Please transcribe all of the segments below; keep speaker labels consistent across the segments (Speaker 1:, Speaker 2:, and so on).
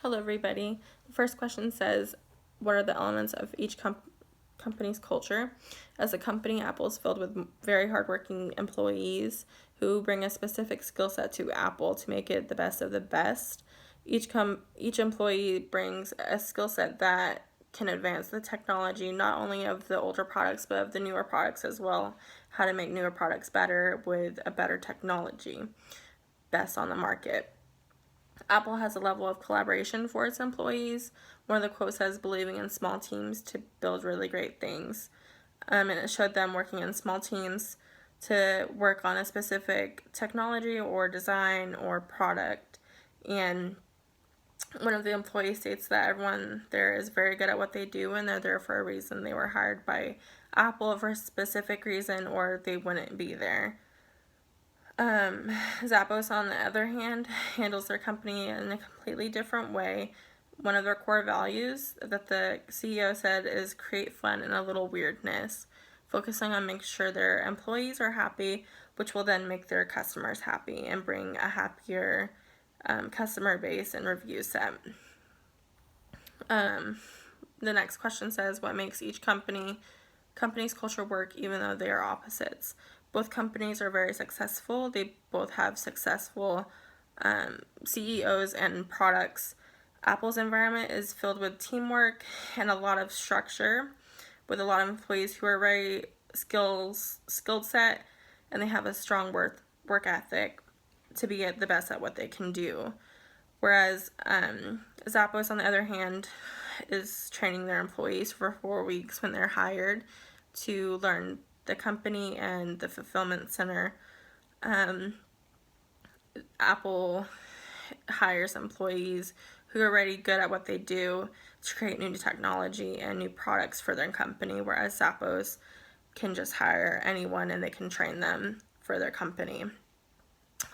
Speaker 1: Hello, everybody. The first question says, what are the elements of each company's culture? As a company, Apple is filled with very hardworking employees who bring a specific skill set to Apple to make it the best of the best. Each employee brings a skill set that can advance the technology, not only of the older products, but of the newer products as well. How to make newer products better with a better technology, best on the market. Apple has a level of collaboration for its employees. One of the quotes says, believing in small teams to build really great things. And it showed them working in small teams to work on a specific technology or design or product. And one of the employees states that everyone there is very good at what they do and they're there for a reason. They were hired by Apple for a specific reason or they wouldn't be there. Zappos, on the other hand, handles their company in a completely different way. One of their core values that the CEO said is create fun and a little weirdness, focusing on making sure their employees are happy, which will then make their customers happy and bring a happier customer base and review set. The next question says, what makes each company's culture work even though they are opposites? Both companies are very successful. They both have successful CEOs and products. Apple's environment is filled with teamwork and a lot of structure, with a lot of employees who are very skilled set, and they have a strong work ethic to be the best at what they can do. Whereas Zappos, on the other hand, is training their employees for 4 weeks when they're hired to learn the company and the fulfillment center. Apple hires employees who are already good at what they do to create new technology and new products for their company, whereas Zappos can just hire anyone and they can train them for their company.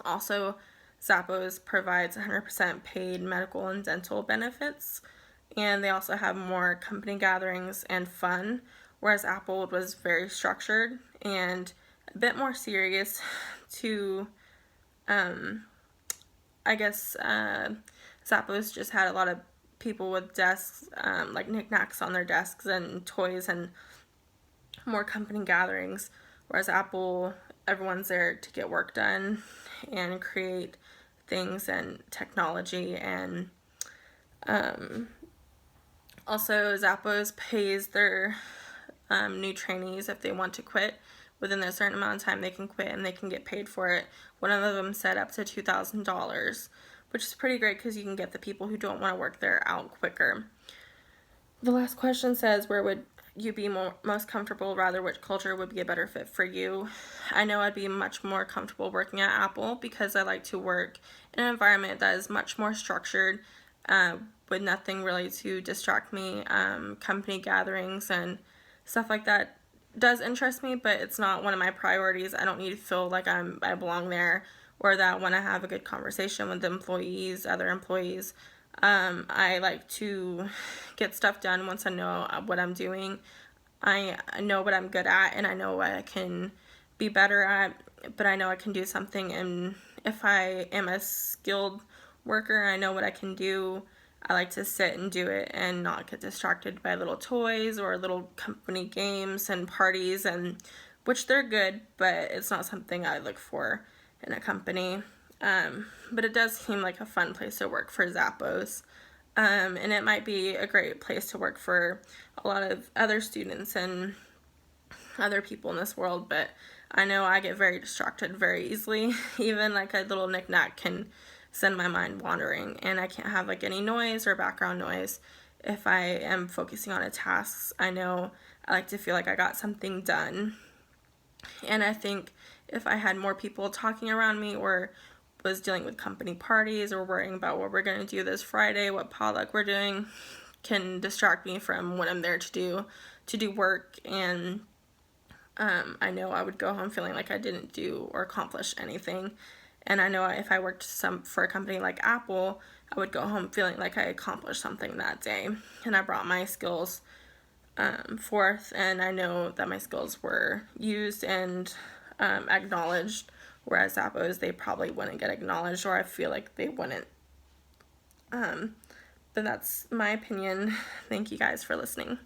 Speaker 1: Also, Zappos provides 100% paid medical and dental benefits, and they also have more company gatherings and fun, whereas Apple was very structured and a bit more serious to, Zappos just had a lot of people with desks, like knickknacks on their desks and toys and more company gatherings, whereas Apple, everyone's there to get work done and create things and technology. And also Zappos pays their new trainees if they want to quit. Within a certain amount of time they can quit and they can get paid for it. One of them said up to $2,000, which is pretty great because you can get the people who don't want to work there out quicker. The last question says, where would you be most comfortable, rather which culture would be a better fit for you? I know I'd be much more comfortable working at Apple because I like to work in an environment that is much more structured, with nothing really to distract me. Company gatherings and stuff like that does interest me, but it's not one of my priorities. I don't need to feel like I belong there, or that when I have a good conversation with other employees. I like to get stuff done once I know what I'm doing. I know what I'm good at and I know what I can be better at, but I know I can do something, and if I am a skilled worker, I know what I can do. I like to sit and do it and not get distracted by little toys or little company games and parties, and which they're good, but it's not something I look for in a company. But it does seem like a fun place to work for Zappos. And it might be a great place to work for a lot of other students and other people in this world, but I know I get very distracted very easily. Even like a little knickknack can send my mind wandering, and I can't have like any noise or background noise if I am focusing on a task. I know I like to feel like I got something done, and I think if I had more people talking around me or was dealing with company parties or worrying about what we're going to do this Friday, what potluck we're doing, can distract me from what I'm there to do work. And I know I would go home feeling like I didn't do or accomplish anything. And I know if I worked for a company like Apple, I would go home feeling like I accomplished something that day and I brought my skills forth, and I know that my skills were used and acknowledged, whereas Zappos, they probably wouldn't get acknowledged, or I feel like they wouldn't But that's my opinion. Thank you guys for listening.